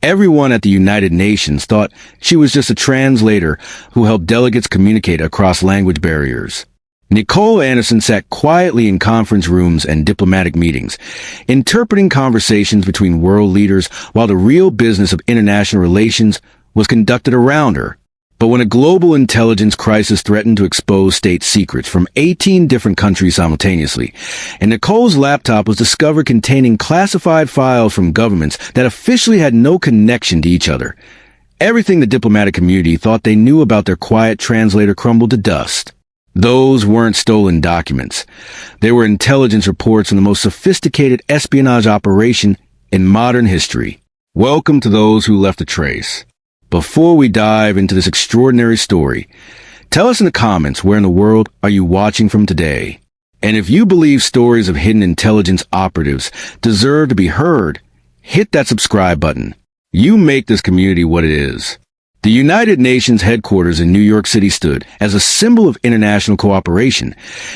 Everyone at the United Nations thought she was just a translator who helped delegates communicate across language barriers. Nicole Anderson sat quietly in conference rooms and diplomatic meetings, interpreting conversations between world leaders while the real business of international relations was conducted around her. But when a global intelligence crisis threatened to expose state secrets from 18 different countries simultaneously, and Nicole's laptop was discovered containing classified files from governments that officially had no connection to each other, everything the diplomatic community thought they knew about their quiet translator crumbled to dust. Those weren't stolen documents. They were intelligence reports on the most sophisticated espionage operation in modern history. Welcome to those who left a trace. Before we dive into this extraordinary story, tell us in the comments where in the world are you watching from today. And if you believe stories of hidden intelligence operatives deserve to be heard, hit that subscribe button. You make this community what it is. The United Nations headquarters in New York City stood as a symbol of international cooperation,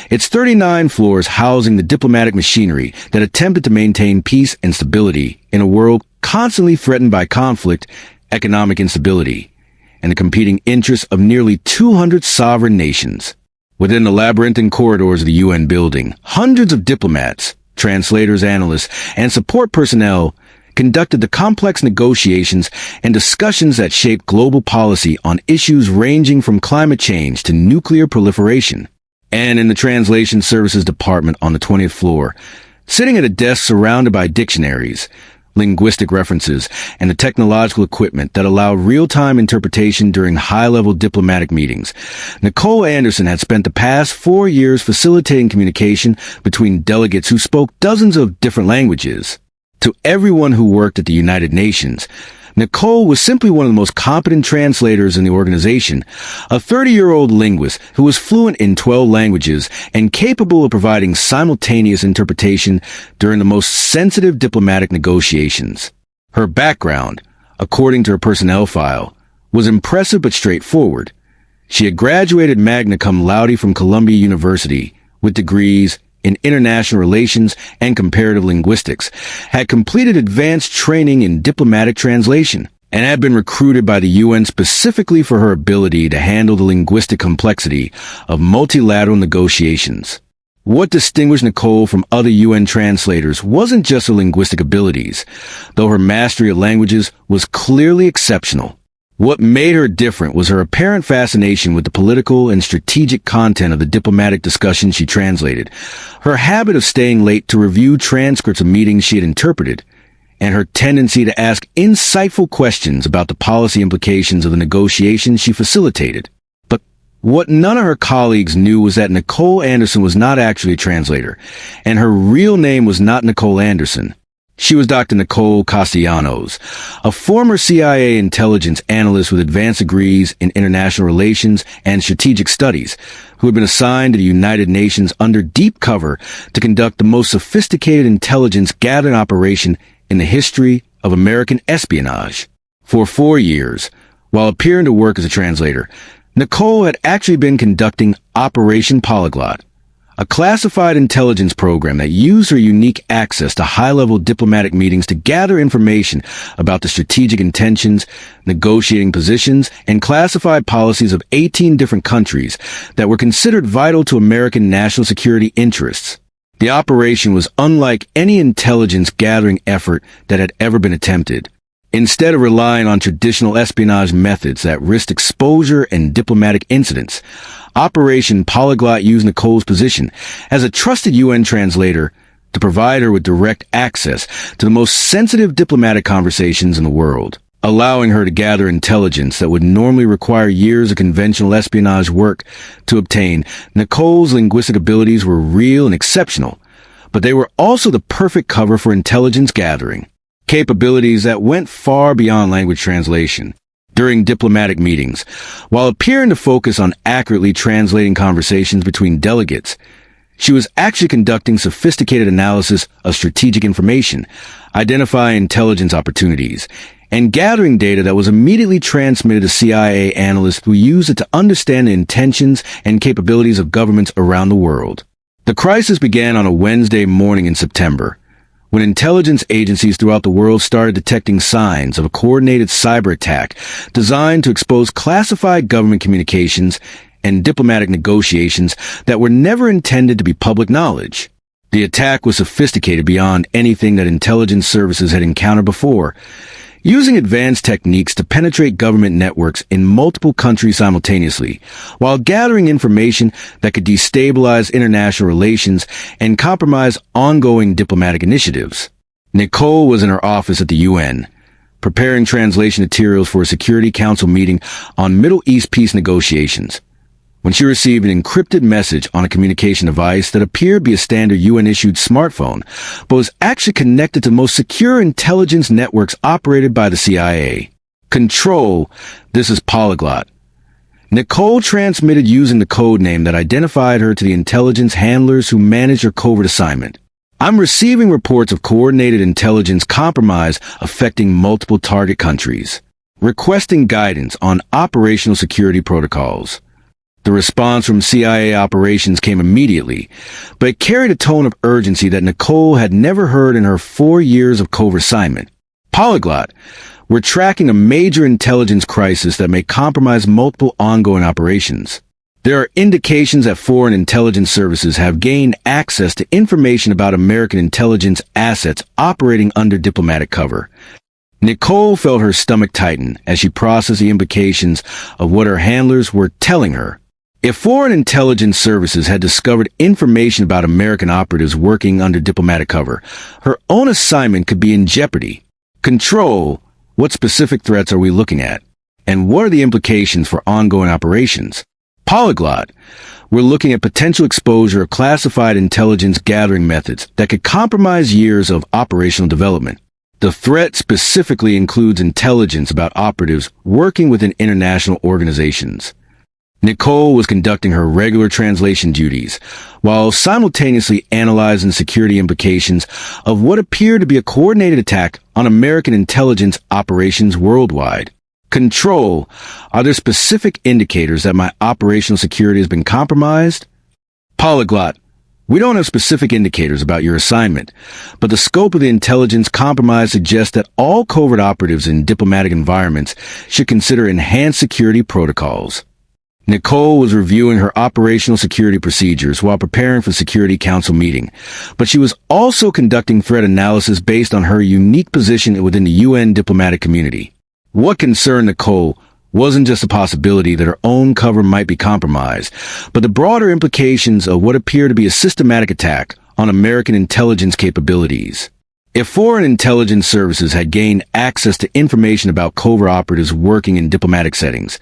its 39 floors housing the diplomatic machinery that attempted to maintain peace and stability in a world constantly threatened by conflict, economic instability, and the competing interests of nearly 200 sovereign nations. Within the labyrinthine corridors of the UN building, hundreds of diplomats, translators, analysts, and support personnel conducted the complex negotiations and discussions that shaped global policy on issues ranging from climate change to nuclear proliferation. And in the Translation Services Department on the 20th floor, sitting at a desk surrounded by dictionaries, linguistic references, and the technological equipment that allowed real-time interpretation during high-level diplomatic meetings, Nicole Anderson had spent the past 4 years facilitating communication between delegates who spoke dozens of different languages. To everyone who worked at the United Nations, Nicole was simply one of the most competent translators in the organization, a 30-year-old linguist who was fluent in 12 languages and capable of providing simultaneous interpretation during the most sensitive diplomatic negotiations. Her background, according to her personnel file, was impressive but straightforward. She had graduated magna cum laude from Columbia University with degrees in international relations and comparative linguistics, had completed advanced training in diplomatic translation, and had been recruited by the UN specifically for her ability to handle the linguistic complexity of multilateral negotiations. What distinguished Nicole from other UN translators wasn't just her linguistic abilities, though her mastery of languages was clearly exceptional. What made her different was her apparent fascination with the political and strategic content of the diplomatic discussions she translated, her habit of staying late to review transcripts of meetings she had interpreted, and her tendency to ask insightful questions about the policy implications of the negotiations she facilitated. But what none of her colleagues knew was that Nicole Anderson was not actually a translator, and her real name was not Nicole Anderson. She was Dr. Nicole Castellanos, a former CIA intelligence analyst with advanced degrees in international relations and strategic studies, who had been assigned to the United Nations under deep cover to conduct the most sophisticated intelligence gathering operation in the history of American espionage. For 4 years, while appearing to work as a translator, Nicole had actually been conducting Operation Polyglot, a classified intelligence program that used her unique access to high-level diplomatic meetings to gather information about the strategic intentions, negotiating positions, and classified policies of 18 different countries that were considered vital to American national security interests. The operation was unlike any intelligence gathering effort that had ever been attempted. Instead of relying on traditional espionage methods that risked exposure and diplomatic incidents, Operation Polyglot used Nicole's position as a trusted UN translator to provide her with direct access to the most sensitive diplomatic conversations in the world, allowing her to gather intelligence that would normally require years of conventional espionage work to obtain. Nicole's linguistic abilities were real and exceptional, but they were also the perfect cover for intelligence gathering, capabilities that went far beyond language translation. During diplomatic meetings, while appearing to focus on accurately translating conversations between delegates, she was actually conducting sophisticated analysis of strategic information, identifying intelligence opportunities, and gathering data that was immediately transmitted to CIA analysts who used it to understand the intentions and capabilities of governments around the world. The crisis began on a Wednesday morning in September, When intelligence agencies throughout the world started detecting signs of a coordinated cyber attack designed to expose classified government communications and diplomatic negotiations that were never intended to be public knowledge. The attack was sophisticated beyond anything that intelligence services had encountered before, using advanced techniques to penetrate government networks in multiple countries simultaneously, while gathering information that could destabilize international relations and compromise ongoing diplomatic initiatives. Nicole was in her office at the UN, preparing translation materials for a Security Council meeting on Middle East peace negotiations, when she received an encrypted message on a communication device that appeared to be a standard UN-issued smartphone, but was actually connected to the most secure intelligence networks operated by the CIA. Control, this is Polyglot. Nicole transmitted using the code name that identified her to the intelligence handlers who managed her covert assignment. I'm receiving reports of coordinated intelligence compromise affecting multiple target countries. Requesting guidance on operational security protocols. The response from CIA operations came immediately, but it carried a tone of urgency that Nicole had never heard in her 4 years of covert assignment. Polyglot, we're tracking a major intelligence crisis that may compromise multiple ongoing operations. There are indications that foreign intelligence services have gained access to information about American intelligence assets operating under diplomatic cover. Nicole felt her stomach tighten as she processed the implications of what her handlers were telling her. If foreign intelligence services had discovered information about American operatives working under diplomatic cover, her own assignment could be in jeopardy. Control, what specific threats are we looking at? And what are the implications for ongoing operations? Polyglot, we're looking at potential exposure of classified intelligence gathering methods that could compromise years of operational development. The threat specifically includes intelligence about operatives working within international organizations. Nicole was conducting her regular translation duties, while simultaneously analyzing security implications of what appeared to be a coordinated attack on American intelligence operations worldwide. Control, are there specific indicators that my operational security has been compromised? Polyglot, we don't have specific indicators about your assignment, but the scope of the intelligence compromise suggests that all covert operatives in diplomatic environments should consider enhanced security protocols. Nicole was reviewing her operational security procedures while preparing for the Security Council meeting, but she was also conducting threat analysis based on her unique position within the UN diplomatic community. What concerned Nicole wasn't just the possibility that her own cover might be compromised, but the broader implications of what appeared to be a systematic attack on American intelligence capabilities. If foreign intelligence services had gained access to information about covert operatives working in diplomatic settings,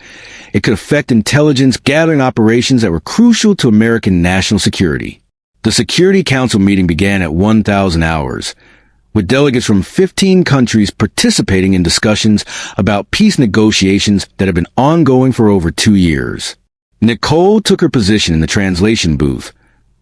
it could affect intelligence gathering operations that were crucial to American national security. The Security Council meeting began at 1,000 hours, with delegates from 15 countries participating in discussions about peace negotiations that have been ongoing for over 2 years. Nicole took her position in the translation booth,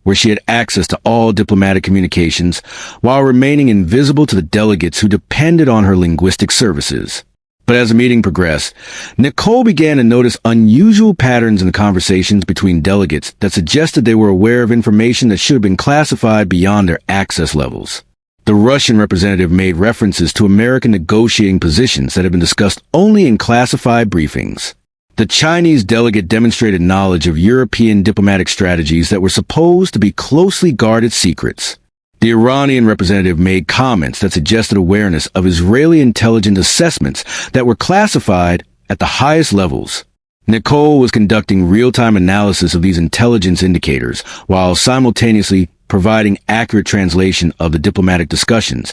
where she had access to all diplomatic communications while remaining invisible to the delegates who depended on her linguistic services. But as the meeting progressed, Nicole began to notice unusual patterns in the conversations between delegates that suggested they were aware of information that should have been classified beyond their access levels. The Russian representative made references to American negotiating positions that had been discussed only in classified briefings. The Chinese delegate demonstrated knowledge of European diplomatic strategies that were supposed to be closely guarded secrets. The Iranian representative made comments that suggested awareness of Israeli intelligence assessments that were classified at the highest levels. Nicole was conducting real-time analysis of these intelligence indicators while simultaneously providing accurate translation of the diplomatic discussions,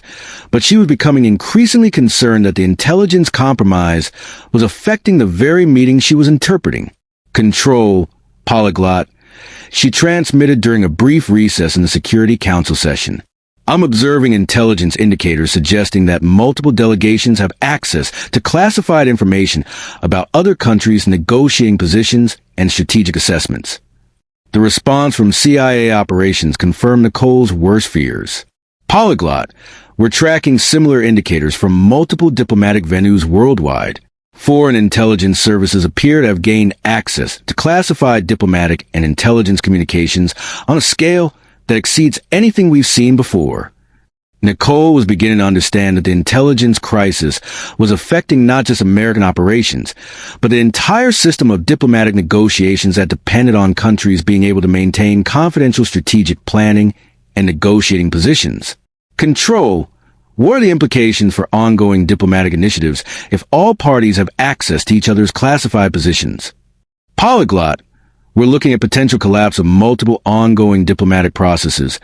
but she was becoming increasingly concerned that the intelligence compromise was affecting the very meeting she was interpreting. Control, Polyglot, she transmitted during a brief recess in the Security Council session. I'm observing intelligence indicators suggesting that multiple delegations have access to classified information about other countries' negotiating positions and strategic assessments. The response from CIA operations confirmed Nicole's worst fears. Polyglot, we're tracking similar indicators from multiple diplomatic venues worldwide. Foreign intelligence services appear to have gained access to classified diplomatic and intelligence communications on a scale that exceeds anything we've seen before. Nicole was beginning to understand that the intelligence crisis was affecting not just American operations, but the entire system of diplomatic negotiations that depended on countries being able to maintain confidential strategic planning and negotiating positions. Control. What are the implications for ongoing diplomatic initiatives if all parties have access to each other's classified positions? Polyglot. We're looking at potential collapse of multiple ongoing diplomatic processes,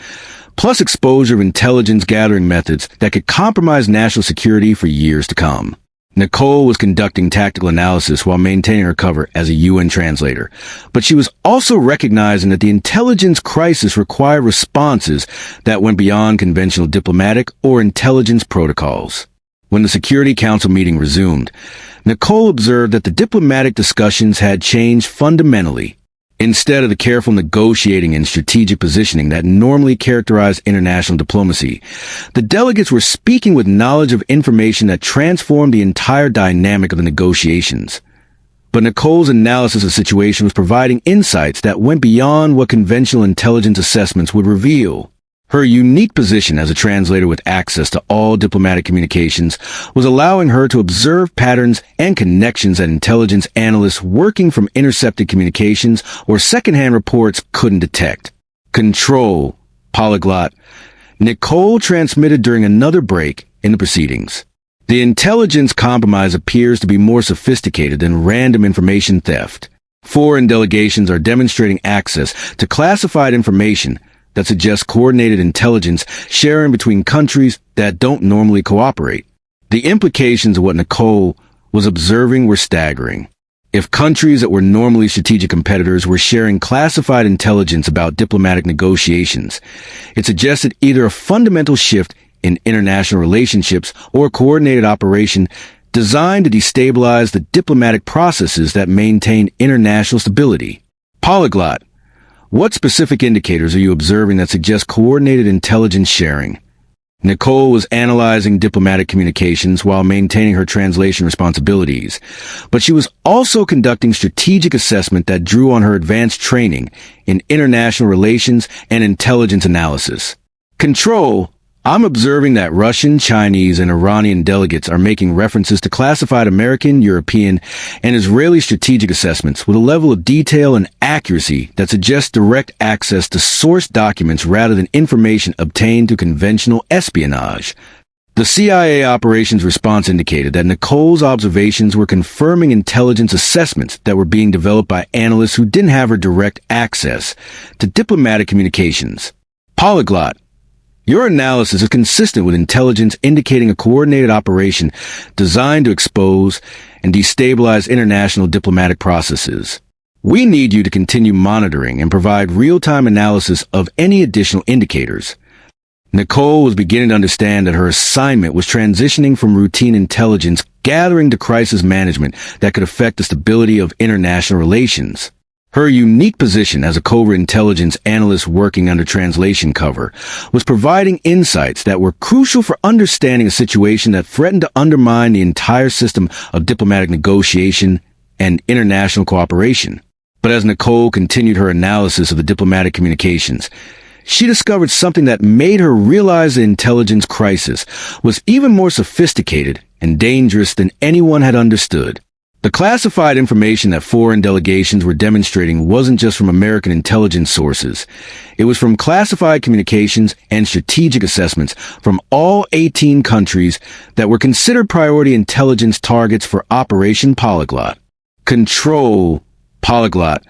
plus exposure of intelligence gathering methods that could compromise national security for years to come. Nicole was conducting tactical analysis while maintaining her cover as a UN translator, but she was also recognizing that the intelligence crisis required responses that went beyond conventional diplomatic or intelligence protocols. When the Security Council meeting resumed, Nicole observed that the diplomatic discussions had changed fundamentally. Instead of the careful negotiating and strategic positioning that normally characterized international diplomacy, the delegates were speaking with knowledge of information that transformed the entire dynamic of the negotiations. But Nicole's analysis of the situation was providing insights that went beyond what conventional intelligence assessments would reveal. Her unique position as a translator with access to all diplomatic communications was allowing her to observe patterns and connections that intelligence analysts working from intercepted communications or secondhand reports couldn't detect. Control. Polyglot. Nicole transmitted during another break in the proceedings. The intelligence compromise appears to be more sophisticated than random information theft. Foreign delegations are demonstrating access to classified information that suggests coordinated intelligence sharing between countries that don't normally cooperate. The implications of what Nicole was observing were staggering. If countries that were normally strategic competitors were sharing classified intelligence about diplomatic negotiations, it suggested either a fundamental shift in international relationships or a coordinated operation designed to destabilize the diplomatic processes that maintain international stability. Polyglot. What specific indicators are you observing that suggest coordinated intelligence sharing? Nicole was analyzing diplomatic communications while maintaining her translation responsibilities, but she was also conducting strategic assessment that drew on her advanced training in international relations and intelligence analysis. Control. I'm observing that Russian, Chinese, and Iranian delegates are making references to classified American, European, and Israeli strategic assessments with a level of detail and accuracy that suggests direct access to source documents rather than information obtained through conventional espionage. The CIA operations response indicated that Nicole's observations were confirming intelligence assessments that were being developed by analysts who didn't have her direct access to diplomatic communications. Polyglot. Your analysis is consistent with intelligence indicating a coordinated operation designed to expose and destabilize international diplomatic processes. We need you to continue monitoring and provide real-time analysis of any additional indicators. Nicole was beginning to understand that her assignment was transitioning from routine intelligence gathering to crisis management that could affect the stability of international relations. Her unique position as a covert intelligence analyst working under translation cover was providing insights that were crucial for understanding a situation that threatened to undermine the entire system of diplomatic negotiation and international cooperation. But as Nicole continued her analysis of the diplomatic communications, she discovered something that made her realize the intelligence crisis was even more sophisticated and dangerous than anyone had understood. The classified information that foreign delegations were demonstrating wasn't just from American intelligence sources. It was from classified communications and strategic assessments from all 18 countries that were considered priority intelligence targets for Operation Polyglot. Control. Polyglot.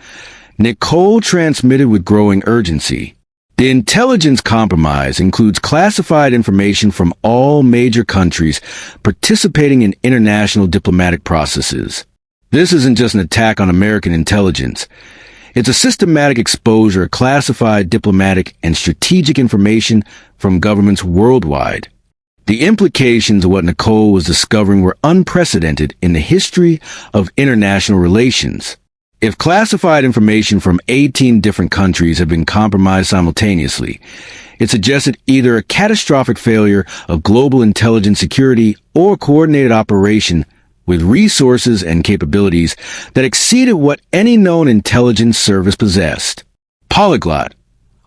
Nicole transmitted with growing urgency. The intelligence compromise includes classified information from all major countries participating in international diplomatic processes. This isn't just an attack on American intelligence. It's a systematic exposure of classified diplomatic and strategic information from governments worldwide. The implications of what Nicole was discovering were unprecedented in the history of international relations. If classified information from 18 different countries had been compromised simultaneously, it suggested either a catastrophic failure of global intelligence security or a coordinated operation with resources and capabilities that exceeded what any known intelligence service possessed. Polyglot.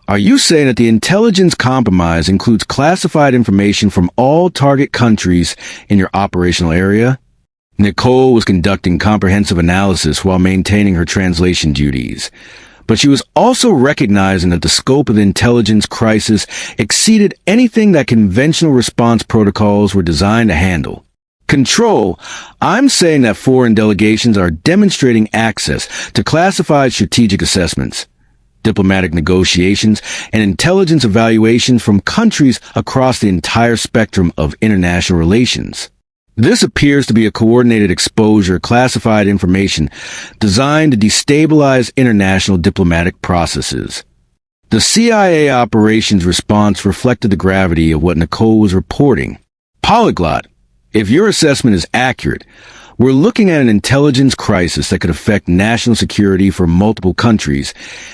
Are you saying that the intelligence compromise includes classified information from all target countries in your operational area? Nicole was conducting comprehensive analysis while maintaining her translation duties. But she was also recognizing that the scope of the intelligence crisis exceeded anything that conventional response protocols were designed to handle. Control, I'm saying that foreign delegations are demonstrating access to classified strategic assessments, diplomatic negotiations, and intelligence evaluations from countries across the entire spectrum of international relations. This appears to be a coordinated exposure of classified information designed to destabilize international diplomatic processes. The CIA operations response reflected the gravity of what Nicole was reporting. Polyglot, if your assessment is accurate, we're looking at an intelligence crisis that could affect national security for multiple countries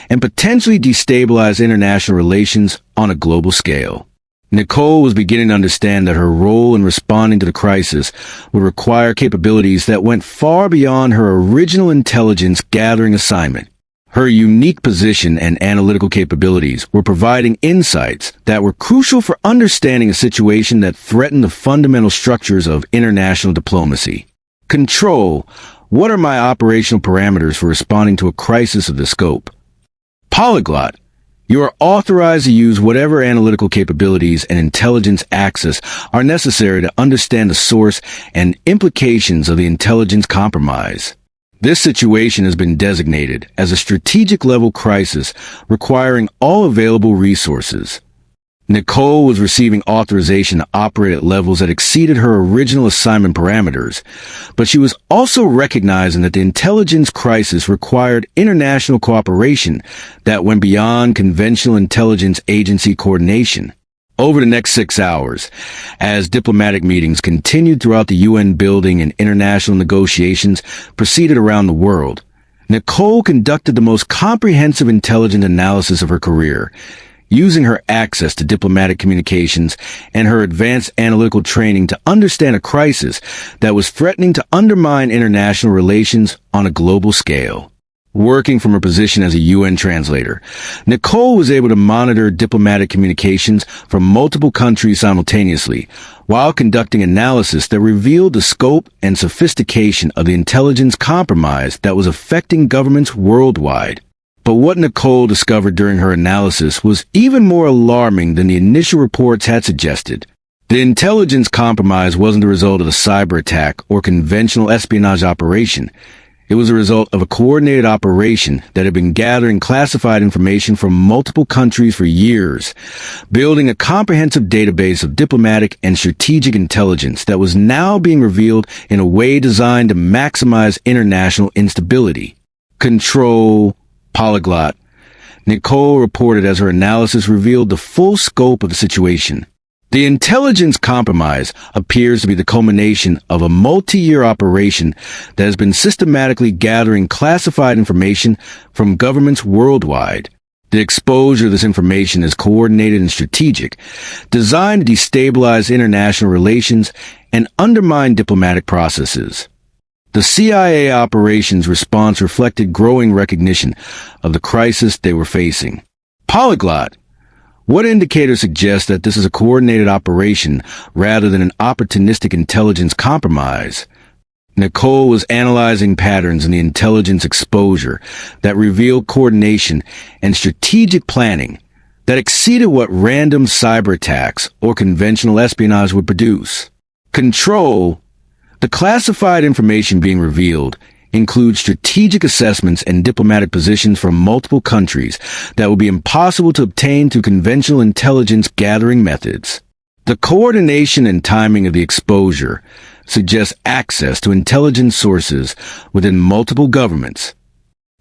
and potentially destabilize international relations on a global scale. Nicole was beginning to understand that her role in responding to the crisis would require capabilities that went far beyond her original intelligence gathering assignment. Her unique position and analytical capabilities were providing insights that were crucial for understanding a situation that threatened the fundamental structures of international diplomacy. Control, what are my operational parameters for responding to a crisis of this scope? Polyglot, you are authorized to use whatever analytical capabilities and intelligence access are necessary to understand the source and implications of the intelligence compromise. This situation has been designated as a strategic-level crisis requiring all available resources. Nicole was receiving authorization to operate at levels that exceeded her original assignment parameters, but she was also recognizing that the intelligence crisis required international cooperation that went beyond conventional intelligence agency coordination. Over the next 6 hours, as diplomatic meetings continued throughout the UN building and international negotiations proceeded around the world, Nicole conducted the most comprehensive intelligence analysis of her career, using her access to diplomatic communications and her advanced analytical training to understand a crisis that was threatening to undermine international relations on a global scale. Working from her position as a UN translator, Nicole was able to monitor diplomatic communications from multiple countries simultaneously, while conducting analysis that revealed the scope and sophistication of the intelligence compromise that was affecting governments worldwide. But what Nicole discovered during her analysis was even more alarming than the initial reports had suggested. The intelligence compromise wasn't the result of a cyber attack or conventional espionage operation. It was a result of a coordinated operation that had been gathering classified information from multiple countries for years, building a comprehensive database of diplomatic and strategic intelligence that was now being revealed in a way designed to maximize international instability. Control, Polyglot. Nicole reported as her analysis revealed the full scope of the situation. The intelligence compromise appears to be the culmination of a multi-year operation that has been systematically gathering classified information from governments worldwide. The exposure of this information is coordinated and strategic, designed to destabilize international relations and undermine diplomatic processes. The CIA operations response reflected growing recognition of the crisis they were facing. Polyglot. What indicators suggest that this is a coordinated operation rather than an opportunistic intelligence compromise? Nicole was analyzing patterns in the intelligence exposure that revealed coordination and strategic planning that exceeded what random cyber attacks or conventional espionage would produce. Control. The classified information being revealed includes strategic assessments and diplomatic positions from multiple countries that will be impossible to obtain through conventional intelligence gathering methods. The coordination and timing of the exposure suggests access to intelligence sources within multiple governments.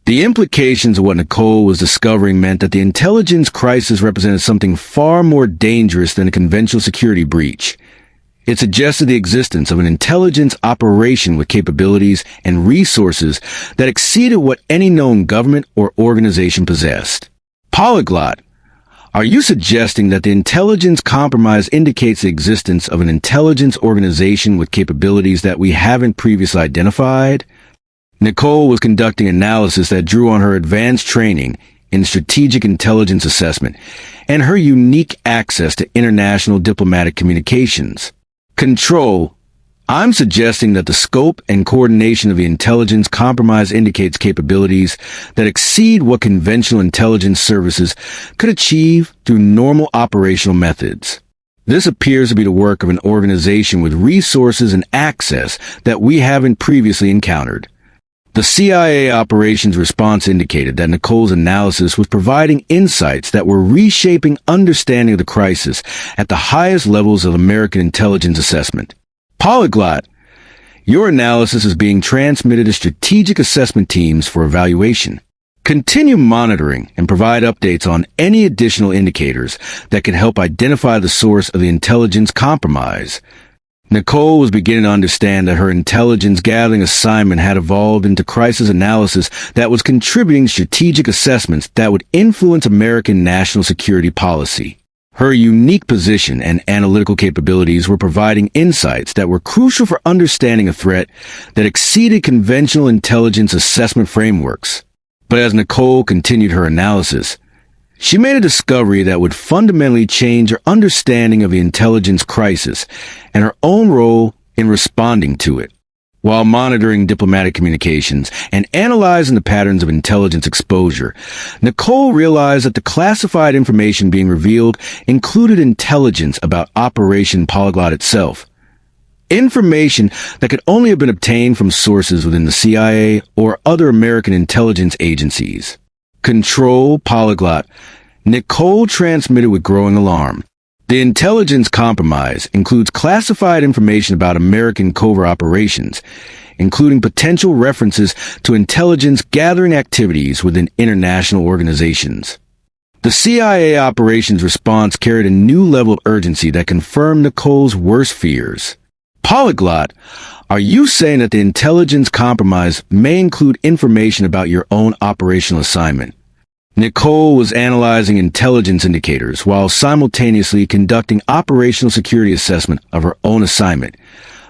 The implications of what Nicole was discovering meant that the intelligence crisis represented something far more dangerous than a conventional security breach. It suggested the existence of an intelligence operation with capabilities and resources that exceeded what any known government or organization possessed. Polyglot. Are you suggesting that the intelligence compromise indicates the existence of an intelligence organization with capabilities that we haven't previously identified? Nicole was conducting analysis that drew on her advanced training in strategic intelligence assessment and her unique access to international diplomatic communications. Control. I'm suggesting that the scope and coordination of the intelligence compromise indicates capabilities that exceed what conventional intelligence services could achieve through normal operational methods. This appears to be the work of an organization with resources and access that we haven't previously encountered. The CIA operations response indicated that Nicole's analysis was providing insights that were reshaping understanding of the crisis at the highest levels of American intelligence assessment. Polyglot. Your analysis is being transmitted to strategic assessment teams for evaluation. Continue monitoring and provide updates on any additional indicators that can help identify the source of the intelligence compromise. Nicole was beginning to understand that her intelligence gathering assignment had evolved into crisis analysis that was contributing to strategic assessments that would influence American national security policy. Her unique position and analytical capabilities were providing insights that were crucial for understanding a threat that exceeded conventional intelligence assessment frameworks. But as Nicole continued her analysis, she made a discovery that would fundamentally change her understanding of the intelligence crisis and her own role in responding to it. While monitoring diplomatic communications and analyzing the patterns of intelligence exposure, Nicole realized that the classified information being revealed included intelligence about Operation Polyglot itself. Information that could only have been obtained from sources within the CIA or other American intelligence agencies. Control Polyglot. Nicole transmitted with growing alarm. The intelligence compromise includes classified information about American covert operations, including potential references to intelligence gathering activities within international organizations. The CIA operations response carried a new level of urgency that confirmed Nicole's worst fears. Polyglot, are you saying that the intelligence compromise may include information about your own operational assignment? Nicole was analyzing intelligence indicators while simultaneously conducting operational security assessment of her own assignment,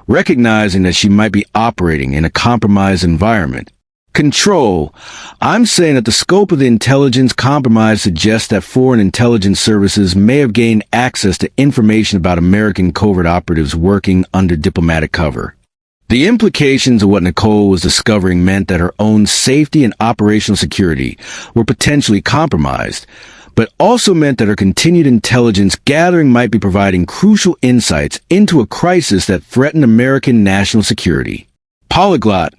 recognizing that she might be operating in a compromised environment. Control. I'm saying that the scope of the intelligence compromise suggests that foreign intelligence services may have gained access to information about American covert operatives working under diplomatic cover. The implications of what Nicole was discovering meant that her own safety and operational security were potentially compromised, but also meant that her continued intelligence gathering might be providing crucial insights into a crisis that threatened American national security. Polyglot.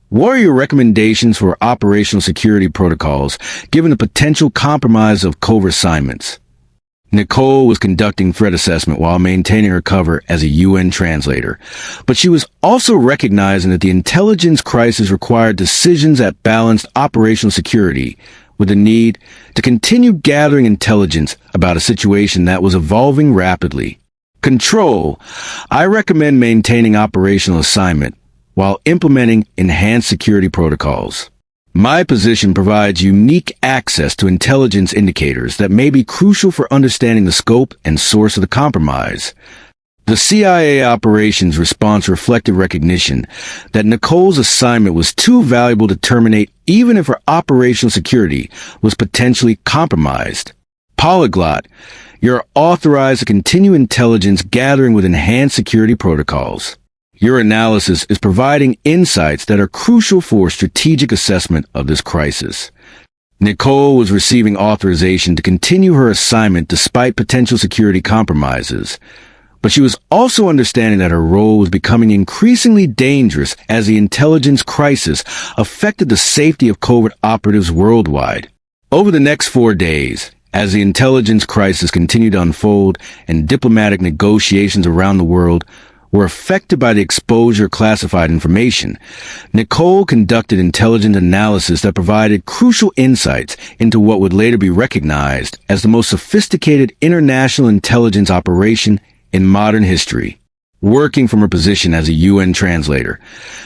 What are your recommendations for operational security protocols given the potential compromise of covert assignments? Nicole was conducting threat assessment while maintaining her cover as a UN translator, but she was also recognizing that the intelligence crisis required decisions that balanced operational security with the need to continue gathering intelligence about a situation that was evolving rapidly. Control. I recommend maintaining operational assignment while implementing enhanced security protocols. My position provides unique access to intelligence indicators that may be crucial for understanding the scope and source of the compromise. The CIA operations response reflected recognition that Nicole's assignment was too valuable to terminate even if her operational security was potentially compromised. Polyglot. You're authorized to continue intelligence gathering with enhanced security protocols. Your analysis is providing insights that are crucial for strategic assessment of this crisis. Nicole was receiving authorization to continue her assignment despite potential security compromises, but she was also understanding that her role was becoming increasingly dangerous as the intelligence crisis affected the safety of covert operatives worldwide. Over the next 4 days, as the intelligence crisis continued to unfold and diplomatic negotiations around the world were affected by the exposure of classified information, Nicole conducted intelligent analysis that provided crucial insights into what would later be recognized as the most sophisticated international intelligence operation in modern history. Working from her position as a UN translator,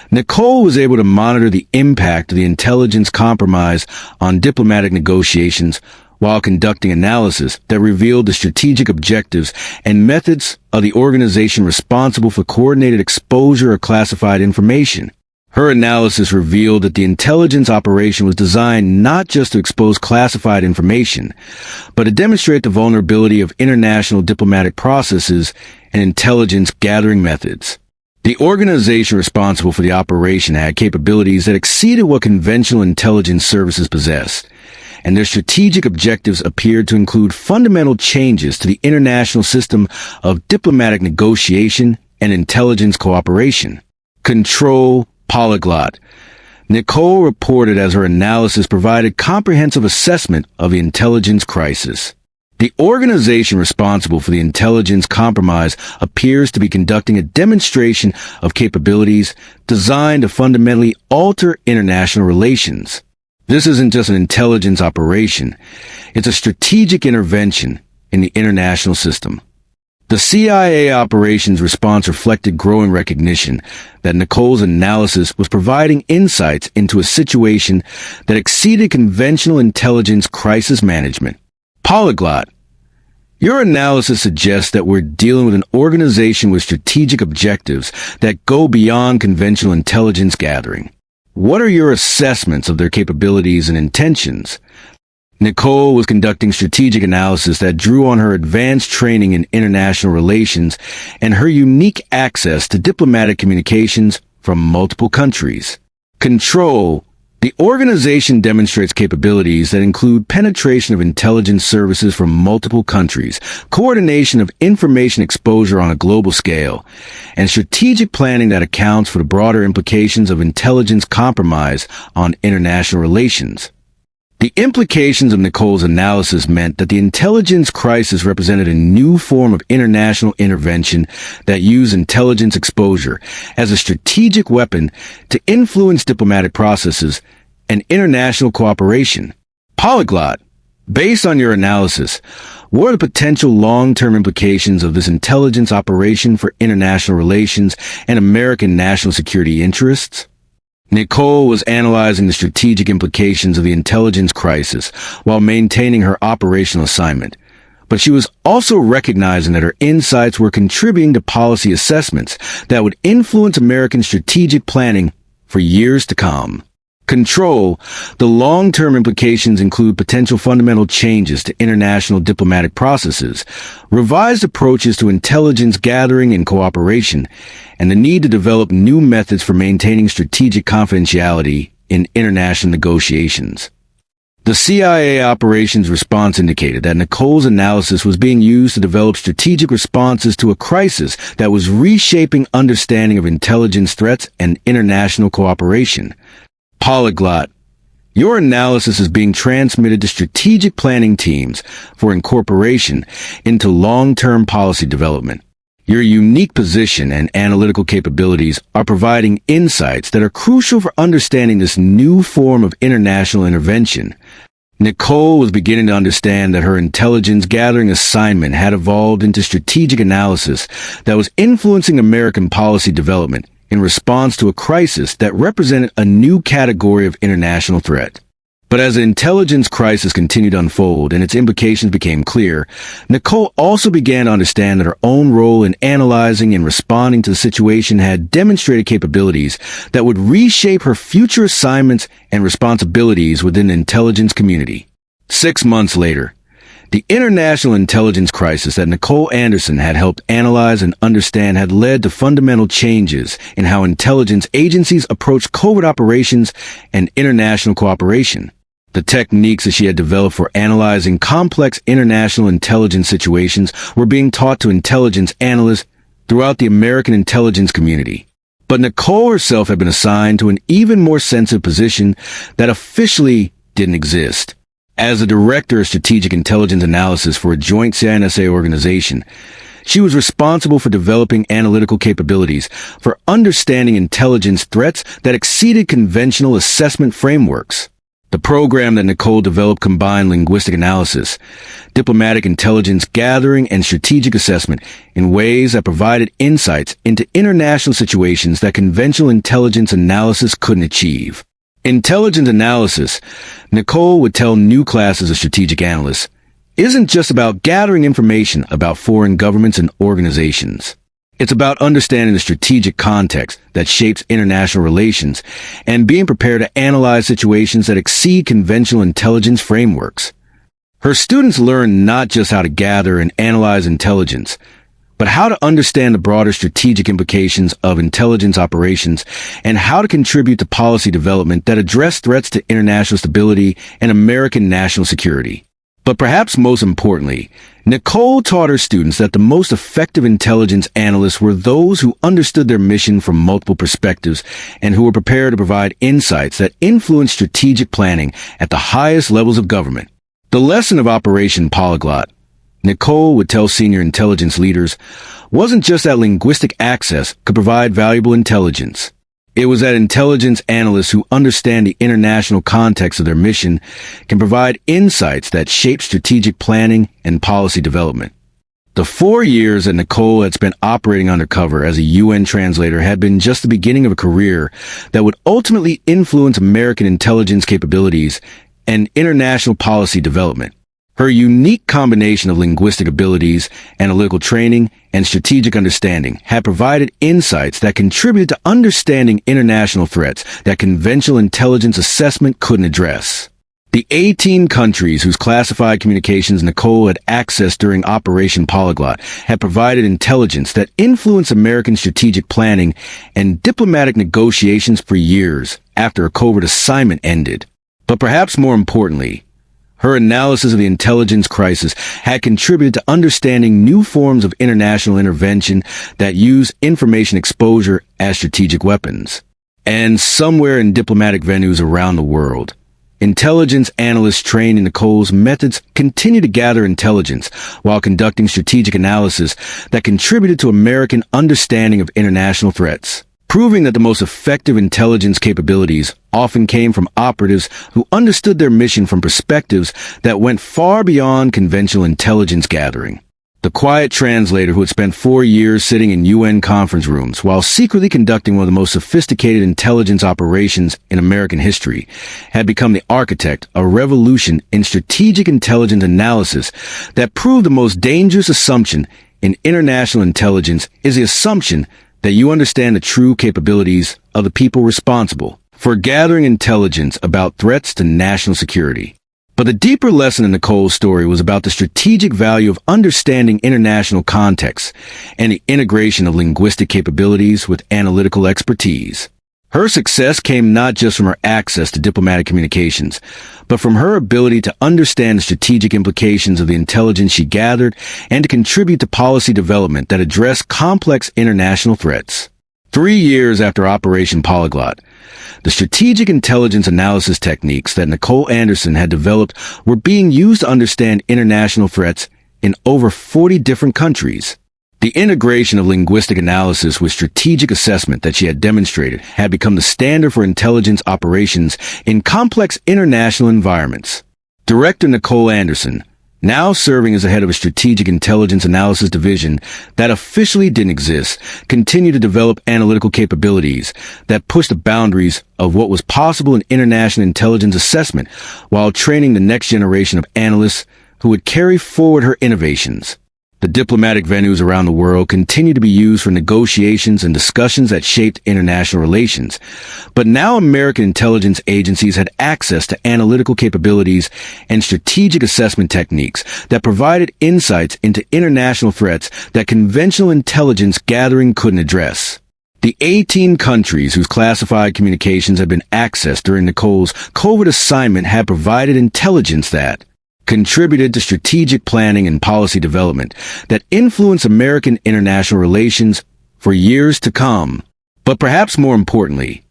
Nicole was able to monitor the impact of the intelligence compromise on diplomatic negotiations while conducting analysis that revealed the strategic objectives and methods of the organization responsible for coordinated exposure of classified information. Her analysis revealed that the intelligence operation was designed not just to expose classified information, but to demonstrate the vulnerability of international diplomatic processes and intelligence gathering methods. The organization responsible for the operation had capabilities that exceeded what conventional intelligence services possessed, and their strategic objectives appeared to include fundamental changes to the international system of diplomatic negotiation and intelligence cooperation. Control Polyglot. Nicole reported as her analysis provided comprehensive assessment of the intelligence crisis. The organization responsible for the intelligence compromise appears to be conducting a demonstration of capabilities designed to fundamentally alter international relations. This isn't just an intelligence operation, it's a strategic intervention in the international system. The CIA operations response reflected growing recognition that Nicole's analysis was providing insights into a situation that exceeded conventional intelligence crisis management. Polyglot. Your analysis suggests that we're dealing with an organization with strategic objectives that go beyond conventional intelligence gathering. What are your assessments of their capabilities and intentions? Nicole was conducting strategic analysis that drew on her advanced training in international relations and her unique access to diplomatic communications from multiple countries. Control. The organization demonstrates capabilities that include penetration of intelligence services from multiple countries, coordination of information exposure on a global scale, and strategic planning that accounts for the broader implications of intelligence compromise on international relations. The implications of Nicole's analysis meant that the intelligence crisis represented a new form of international intervention that used intelligence exposure as a strategic weapon to influence diplomatic processes and international cooperation. Polyglot. Based on your analysis, what are the potential long-term implications of this intelligence operation for international relations and American national security interests? Nicole was analyzing the strategic implications of the intelligence crisis while maintaining her operational assignment, but she was also recognizing that her insights were contributing to policy assessments that would influence American strategic planning for years to come. Control. The long-term implications include potential fundamental changes to international diplomatic processes, revised approaches to intelligence gathering and cooperation, and the need to develop new methods for maintaining strategic confidentiality in international negotiations. The CIA operations response indicated that Nicole's analysis was being used to develop strategic responses to a crisis that was reshaping understanding of intelligence threats and international cooperation. Polyglot. Your analysis is being transmitted to strategic planning teams for incorporation into long-term policy development. Your unique position and analytical capabilities are providing insights that are crucial for understanding this new form of international intervention. Nicole was beginning to understand that her intelligence gathering assignment had evolved into strategic analysis that was influencing American policy development in response to a crisis that represented a new category of international threat. But as the intelligence crisis continued to unfold and its implications became clear, Nicole also began to understand that her own role in analyzing and responding to the situation had demonstrated capabilities that would reshape her future assignments and responsibilities within the intelligence community. 6 months later, the international intelligence crisis that Nicole Anderson had helped analyze and understand had led to fundamental changes in how intelligence agencies approach covert operations and international cooperation. The techniques that she had developed for analyzing complex international intelligence situations were being taught to intelligence analysts throughout the American intelligence community. But Nicole herself had been assigned to an even more sensitive position that officially didn't exist. As the Director of Strategic Intelligence Analysis for a joint CIA-NSA organization, she was responsible for developing analytical capabilities for understanding intelligence threats that exceeded conventional assessment frameworks. The program that Nicole developed combined linguistic analysis, diplomatic intelligence gathering, and strategic assessment in ways that provided insights into international situations that conventional intelligence analysis couldn't achieve. Intelligence analysis, Nicole would tell new classes of strategic analysts, isn't just about gathering information about foreign governments and organizations. It's about understanding the strategic context that shapes international relations and being prepared to analyze situations that exceed conventional intelligence frameworks. Her students learn not just how to gather and analyze intelligence, but how to understand the broader strategic implications of intelligence operations and how to contribute to policy development that address threats to international stability and American national security. But perhaps most importantly, Nicole taught her students that the most effective intelligence analysts were those who understood their mission from multiple perspectives and who were prepared to provide insights that influence strategic planning at the highest levels of government. The lesson of Operation Polyglot, Nicole would tell senior intelligence leaders, wasn't just that linguistic access could provide valuable intelligence. It was that intelligence analysts who understand the international context of their mission can provide insights that shape strategic planning and policy development. The 4 years that Nicole had spent operating undercover as a UN translator had been just the beginning of a career that would ultimately influence American intelligence capabilities and international policy development. Her unique combination of linguistic abilities, analytical training, and strategic understanding had provided insights that contributed to understanding international threats that conventional intelligence assessment couldn't address. The 18 countries whose classified communications Nicole had accessed during Operation Polyglot had provided intelligence that influenced American strategic planning and diplomatic negotiations for years after a covert assignment ended. But perhaps more importantly, her analysis of the intelligence crisis had contributed to understanding new forms of international intervention that use information exposure as strategic weapons. And somewhere in diplomatic venues around the world, intelligence analysts trained in Nicole's methods continue to gather intelligence while conducting strategic analysis that contributed to American understanding of international threats, proving that the most effective intelligence capabilities often came from operatives who understood their mission from perspectives that went far beyond conventional intelligence gathering. The quiet translator who had spent 4 years sitting in UN conference rooms while secretly conducting one of the most sophisticated intelligence operations in American history had become the architect of a revolution in strategic intelligence analysis that proved the most dangerous assumption in international intelligence is the assumption that you understand the true capabilities of the people responsible for gathering intelligence about threats to national security. But the deeper lesson in Nicole's story was about the strategic value of understanding international contexts and the integration of linguistic capabilities with analytical expertise. Her success came not just from her access to diplomatic communications, but from her ability to understand the strategic implications of the intelligence she gathered and to contribute to policy development that addressed complex international threats. 3 years after Operation Polyglot, the strategic intelligence analysis techniques that Nicole Anderson had developed were being used to understand international threats in over 40 different countries. The integration of linguistic analysis with strategic assessment that she had demonstrated had become the standard for intelligence operations in complex international environments. Director Nicole Anderson, now serving as the head of a strategic intelligence analysis division that officially didn't exist, continued to develop analytical capabilities that pushed the boundaries of what was possible in international intelligence assessment while training the next generation of analysts who would carry forward her innovations. The diplomatic venues around the world continue to be used for negotiations and discussions that shaped international relations. But now American intelligence agencies had access to analytical capabilities and strategic assessment techniques that provided insights into international threats that conventional intelligence gathering couldn't address. The 18 countries whose classified communications had been accessed during Nicole's covert assignment had provided intelligence that contributed to strategic planning and policy development that influenced American international relations for years to come. But perhaps more importantly,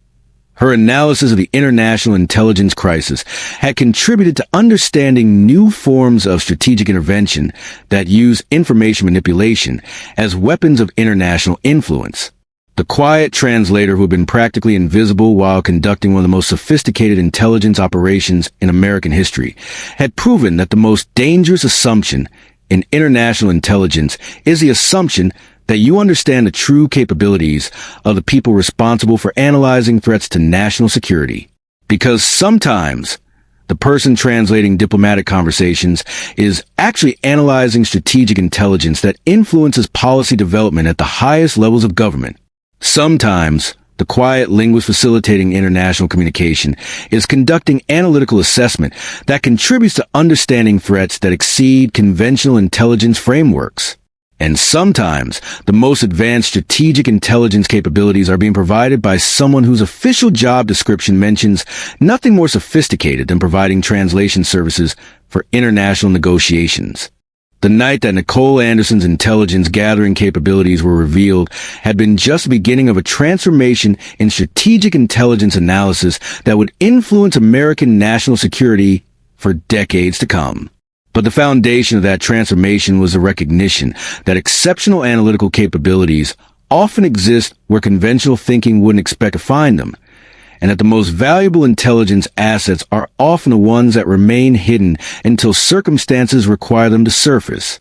her analysis of the international intelligence crisis had contributed to understanding new forms of strategic intervention that use information manipulation as weapons of international influence. The quiet translator who had been practically invisible while conducting one of the most sophisticated intelligence operations in American history had proven that the most dangerous assumption in international intelligence is the assumption that you understand the true capabilities of the people responsible for analyzing threats to national security. Because sometimes The person translating diplomatic conversations is actually analyzing strategic intelligence that influences policy development at the highest levels of government. Sometimes, the quiet linguist facilitating international communication is conducting analytical assessment that contributes to understanding threats that exceed conventional intelligence frameworks. And sometimes, the most advanced strategic intelligence capabilities are being provided by someone whose official job description mentions nothing more sophisticated than providing translation services for international negotiations. The night that Nicole Anderson's intelligence gathering capabilities were revealed had been just the beginning of a transformation in strategic intelligence analysis that would influence American national security for decades to come. But the foundation of that transformation was the recognition that exceptional analytical capabilities often exist where conventional thinking wouldn't expect to find them, and that the most valuable intelligence assets are often the ones that remain hidden until circumstances require them to surface.